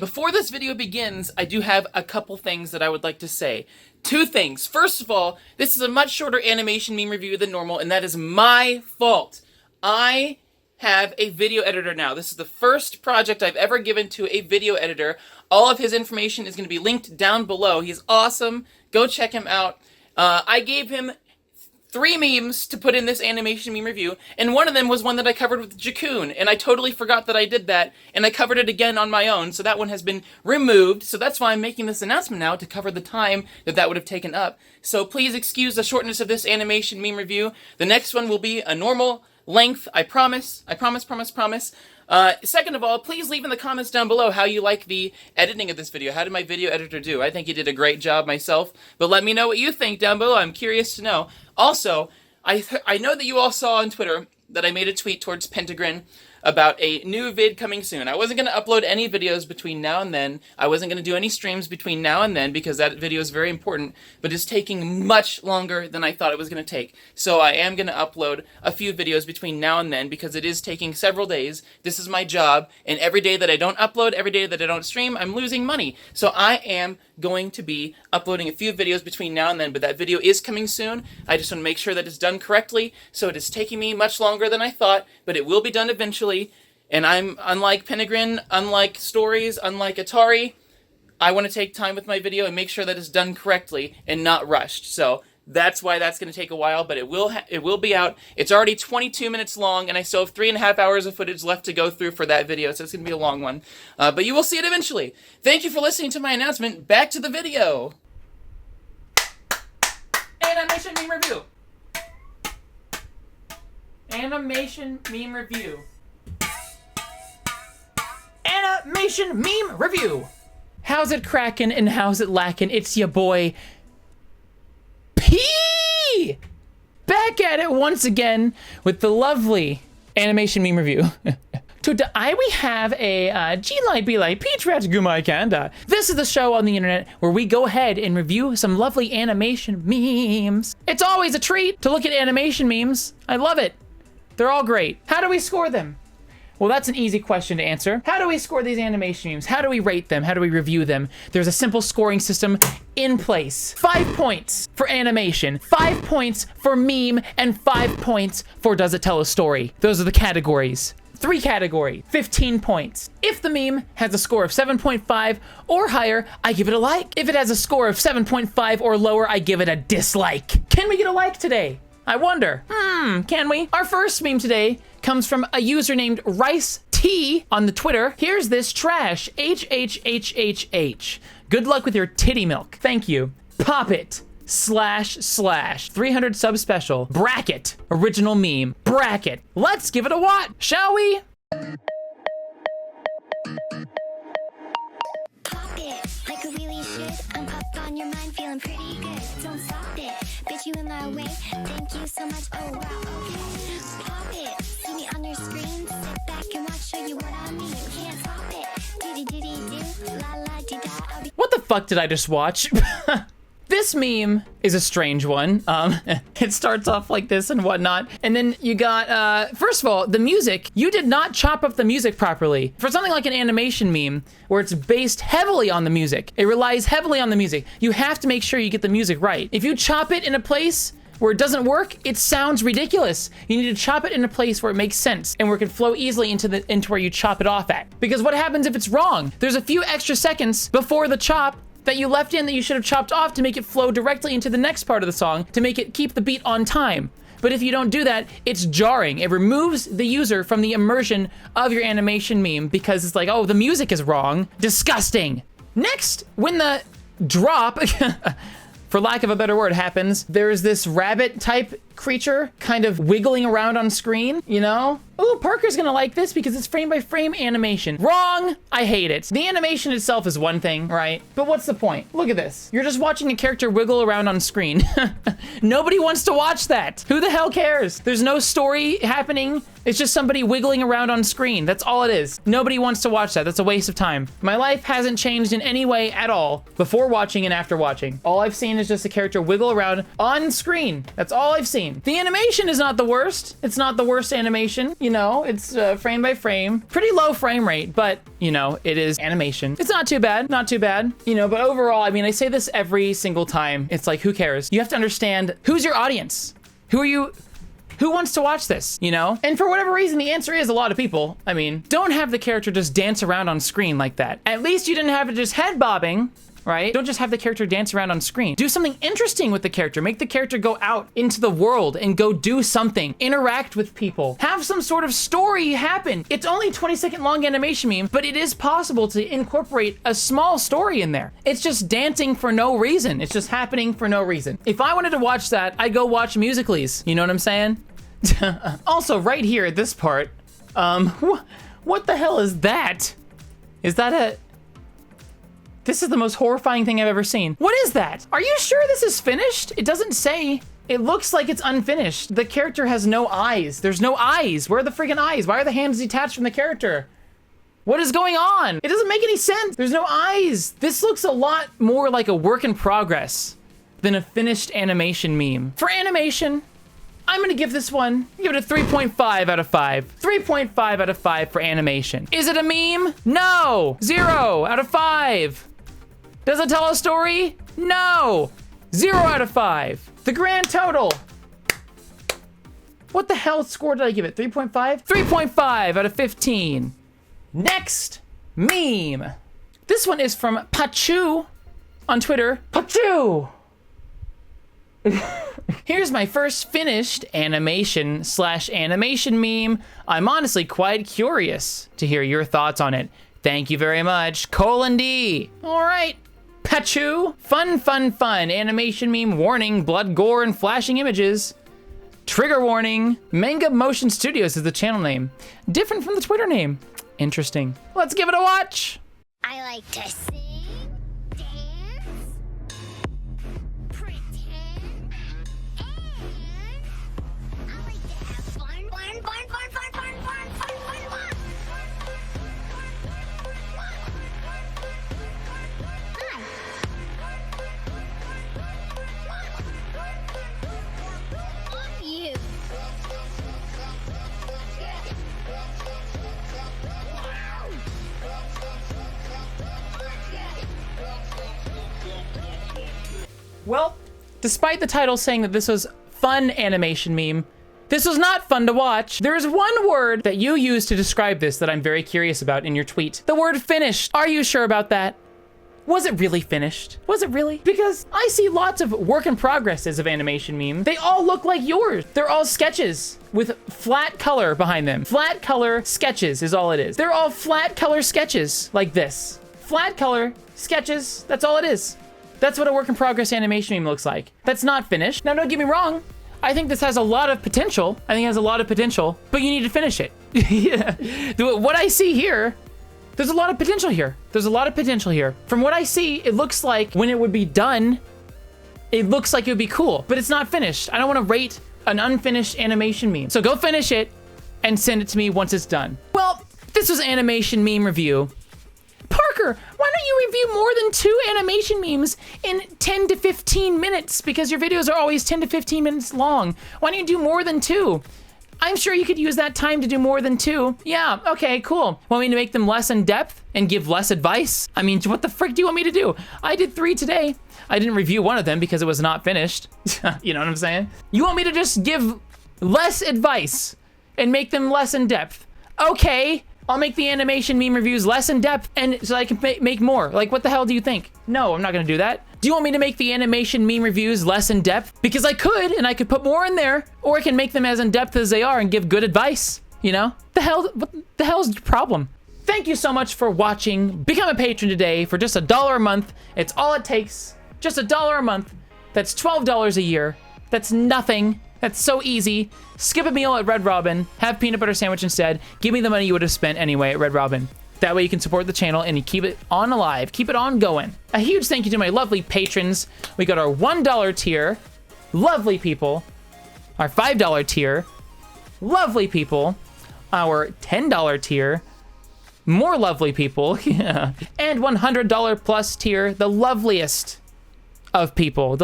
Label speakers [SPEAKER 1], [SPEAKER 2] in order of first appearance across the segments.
[SPEAKER 1] Before this video begins, I do have a couple things that I would like to say. Two things. First of all, this is a much shorter animation meme review than normal, and that is my fault. I have a video editor now. This is the first project I've ever given to a video editor. All of his information is going to be linked down below. He's awesome. Go check him out. I gave him 3 memes to put in this animation meme review, and one of them was one that I covered with Jakun, and I totally forgot that I did that, and I covered it again on my own, so that one has been removed, so that's why I'm making this announcement now, to cover the time that would have taken up. So please excuse the shortness of this animation meme review. The next one will be a normal length, I promise. I promise. Second of all, please leave in the comments down below how you like the editing of this video. How did my video editor do? I think he did a great job myself, but let me know what you think down below. I'm curious to know. Also, I know that you all saw on Twitter that I made a tweet towards Pkrussl about a new vid coming soon. I wasn't going to upload any videos between now and then. I wasn't going to do any streams between now and then because that video is very important, but it's taking much longer than I thought it was going to take. So I am going to upload a few videos between now and then because it is taking several days. This is my job, and every day that I don't upload, every day that I don't stream, I'm losing money. So I am going to be uploading a few videos between now and then, but that video is coming soon. I just want to make sure that it's done correctly, so it is taking me much longer than I thought, but it will be done eventually. And I'm, unlike Pkrussl, unlike Stories, unlike Atari, I want to take time with my video and make sure that it's done correctly and not rushed. So that's why that's going to take a while, but it will be out. It's already 22 minutes long, and I still have 3.5 hours of footage left to go through for that video, so it's going to be a long one. But you will see it eventually. Thank you for listening to my announcement. Back to the video. Animation meme review. Animation meme review. Animation meme review. How's it crackin' and how's it lackin'? It's your boy P! Back at it once again with the lovely animation meme review. Today we have a G-Light B-Light Peach-Rat Gumai Kanda. This is the show on the internet where we go ahead and review some lovely animation memes. It's always a treat to look at animation memes. I love it. They're all great. How do we score them? Well, that's an easy question to answer. How do we score these animation memes? How do we rate them? How do we review them? There's a simple scoring system in place. 5 points for animation, 5 points for meme, and 5 points for does it tell a story. Those are the categories. 3 category, 15 points. If the meme has a score of 7.5 or higher, I give it a like. If it has a score of 7.5 or lower, I give it a dislike. Can we get a like today? I wonder. Can we? Our first meme today comes from a user named Rice T on the Twitter. Here's this trash. HHHHH. Good luck with your titty milk. Thank you. Pop it. / 300 sub special. Bracket. Original meme. Bracket. Let's give it a watch, shall we?
[SPEAKER 2] Pop it like a really should. I'm up on your mind, feeling pretty good. Don't stop it. Bitch, you in my way. Thank you so much. Oh wow, okay. Pop it. See me on your screen. Sit back and watch, show you what I mean. You can't stop it. Diddy diddy do. La la di da.
[SPEAKER 1] What the fuck did I just watch? This meme is a strange one. It starts off like this and whatnot. And then you got, first of all, the music. You did not chop up the music properly. For something like an animation meme, where it's based heavily on the music, it relies heavily on the music, you have to make sure you get the music right. If you chop it in a place where it doesn't work, it sounds ridiculous. You need to chop it in a place where it makes sense and where it can flow easily into where you chop it off at. Because what happens if it's wrong? There's a few extra seconds before the chop that you left in that you should have chopped off to make it flow directly into the next part of the song to make it keep the beat on time. But if you don't do that, it's jarring. It removes the user from the immersion of your animation meme because it's like, oh, the music is wrong. Disgusting. Next, when the drop, for lack of a better word, happens, there's this rabbit type creature kind of wiggling around on screen, you know? Ooh, Parker's gonna like this because it's frame by frame animation. Wrong! I hate it. The animation itself is one thing, right? But what's the point? Look at this. You're just watching a character wiggle around on screen. Nobody wants to watch that. Who the hell cares? There's no story happening. It's just somebody wiggling around on screen. That's all it is. Nobody wants to watch that. That's a waste of time. My life hasn't changed in any way at all before watching and after watching. All I've seen is just a character wiggle around on screen. That's all I've seen. cutscene. The animation is not the worst. It's not the worst animation, you know, it's frame by frame. Pretty low frame rate, but, you know, it is animation. It's not too bad, not too bad. You know, but overall, I mean, I say this every single time. It's like, who cares? You have to understand who's your audience. Who wants to watch this, you know? And for whatever reason, the answer is a lot of people. I mean, don't have the character just dance around on screen like that. At least you didn't have it just head bobbing, right? Don't just have the character dance around on screen. Do something interesting with the character. Make the character go out into the world and go do something. Interact with people. Have some sort of story happen. It's only 20-second long animation meme, but it is possible to incorporate a small story in there. It's just dancing for no reason. It's just happening for no reason. If I wanted to watch that, I'd go watch Musicallys. You know what I'm saying? Also, right here at this part, what the hell is that? Is that a... This is the most horrifying thing I've ever seen. What is that? Are you sure this is finished? It doesn't say. It looks like it's unfinished. The character has no eyes. There's no eyes. Where are the freaking eyes? Why are the hands detached from the character? What is going on? It doesn't make any sense. There's no eyes. This looks a lot more like a work in progress than a finished animation meme. For animation, I'm gonna give this one, give it a 3.5 out of 5. 3.5 out of 5 for animation. Is it a meme? No. 0 out of 5. Does it tell a story? No. 0 out of 5. The grand total. What the hell score did I give it? 3.5? 3.5 out of 15. Next meme. This one is from Pkrussl on Twitter. Pkrussl. Here's my first finished animation/animation meme. I'm honestly quite curious to hear your thoughts on it. Thank you very much. :D. All right. Pkrussl. Fun. Animation meme warning, blood, gore, and flashing images. Trigger warning. Manga Motion Studios is the channel name. Different from the Twitter name. Interesting. Let's give it a watch.
[SPEAKER 2] I like to sing, dance, pretend, and I like to have fun. You.
[SPEAKER 1] Well, despite the title saying that this was fun animation meme, this was not fun to watch. There is one word that you used to describe this that I'm very curious about in your tweet. The word finished. Are you sure about that? Was it really finished? Was it really? Because I see lots of work in progresses of animation memes. They all look like yours. They're all sketches with flat color behind them. Flat color sketches is all it is. They're all flat color sketches like this. Flat color sketches, that's all it is. That's what a work in progress animation meme looks like. That's not finished. Now, don't get me wrong. I think this has a lot of potential. But you need to finish it. Yeah. What I see here, there's a lot of potential here. From what I see, it looks like when it would be done, it looks like it would be cool, but it's not finished. I don't want to rate an unfinished animation meme. So go finish it and send it to me once it's done. Well, this was animation meme review. Parker, why don't you review more than 2 animation memes in 10 to 15 minutes? Because your videos are always 10 to 15 minutes long. Why don't you do more than 2? I'm sure you could use that time to do more than 2. Yeah, okay, cool. Want me to make them less in depth and give less advice? I mean, what the frick do you want me to do? I did 3 today. I didn't review one of them because it was not finished. You know what I'm saying? You want me to just give less advice and make them less in depth? Okay. I'll make the animation meme reviews less in depth and so I can make more. Like, what the hell do you think? No, I'm not gonna do that. Do you want me to make the animation meme reviews less in depth? Because I could, and I could put more in there, or I can make them as in depth as they are and give good advice, you know? What the hell's your problem? Thank you so much for watching. Become a patron today for just $1 a month. It's all it takes. Just $1 a month. That's $12 a year. That's nothing. That's so easy. Skip a meal at Red Robin, have peanut butter sandwich instead. Give me the money you would have spent anyway at Red Robin. That way you can support the channel and you keep it on alive, keep it on going. A huge thank you to my lovely patrons. We got our $1 tier, lovely people. Our $5 tier, lovely people. Our $10 tier, more lovely people. Yeah. And $100 plus tier, the loveliest of people,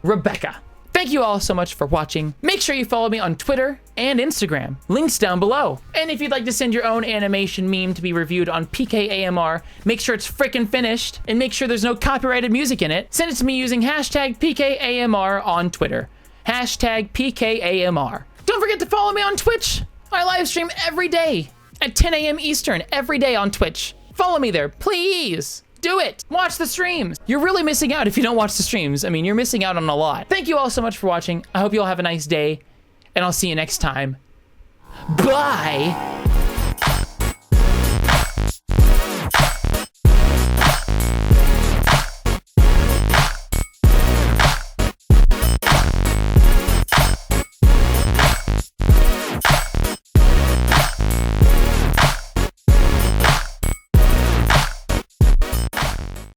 [SPEAKER 1] Rebecca.
[SPEAKER 3] Thank you all so much for watching. Make sure you follow me on Twitter and Instagram. Links down below. And if you'd like to send your own animation meme to be reviewed on PKAMR, make sure it's frickin' finished and make sure there's no copyrighted music in it. Send it to me using hashtag PKAMR on Twitter. Hashtag PKAMR. Don't forget to follow me on Twitch. I live stream every day at 10 a.m. Eastern every day on Twitch. Follow me there, please. Do it. Watch the streams. You're really missing out if you don't watch the streams. I mean, you're missing out on a lot. Thank you all so much for watching. I hope you all have a nice day, and I'll see you next time. Bye.